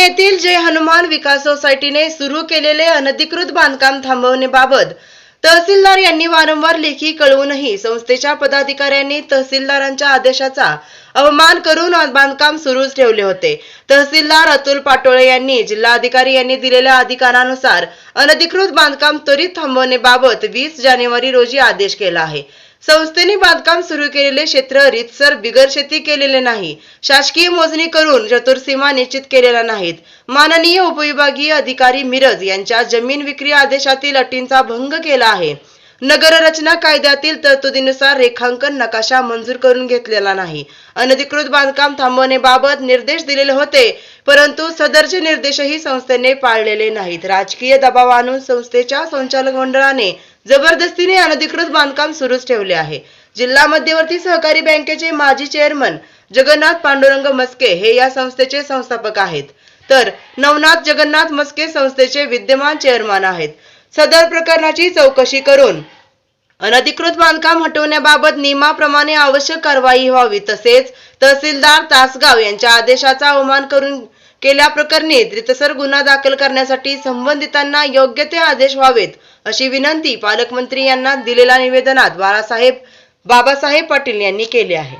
येथील जय हनुमान विकास सोसायटीने सुरू केलेले अनधिकृत बांधकाम थांबवण्याबाबत तहसीलदार यांनी वारंवार लेखी कळवूनही संस्थेच्या पदाधिकाऱ्यांनी तहसीलदारांच्या आदेशाचा अवमान करून बांधकाम सुरूच ठेवले होते। तहसीलदार अतुल पाटोळे यांनी जिल्हाधिकारी यांनी दिलेल्या अधिकारानुसार अनधिकृत बांधकाम त्वरित थांबवण्याबाबत 20 जानेवारी रोजी आदेश केला आहे। संस्थेने बांधकाम सुरू केलेले क्षेत्र रीतसर बिगर शेती केलेले नाही, शासकीय मोजणी करून चतुर्सीमा निश्चित केलेल्या नाहीत, माननीय उपविभागीय अधिकारी मिरज यांच्या जमीन विक्री आदेशातील अटींचा भंग केला आहे, नगर रचना कायद्यातील तरतुदीनुसार रेखांकन नकाशा मंजूर करून घेतलेला नाही, अनधिकृत बांधकाम थांबवण्याबाबत निर्देश दिलेले होते परंतु सदरचे निर्देशही संस्थेने पाळलेले नाहीत। राजकीय दबाव आणून संस्थेच्या संचालक मंडळाने जबरदस्तीने अनधिकृत बांधकाम सुरूच ठेवले आहे। जिल्हा मध्यवर्ती सहकारी बँकेचे माजी चेअरमन जगन्नाथ पांडुरंग मस्के हे या संस्थेचे संस्थापक आहेत, तर नवनाथ जगन्नाथ मस्के संस्थेचे विद्यमान चेअरमन आहेत। सदर प्रकरणाची चौकशी करून अनधिकृत बांधकाम हटवण्याबाबत नियमाप्रमाणे आवश्यक कारवाई व्हावी, तसेच तहसीलदार तासगाव यांच्या आदेशाचा अवमान करून केल्याप्रकरणी रीतसर गुन्हा दाखल करण्यासाठी संबंधितांना योग्य ते आदेश व्हावेत अशी विनंती पालकमंत्री यांना दिलेल्या निवेदनात बाबासाहेब पाटील यांनी केली आहे।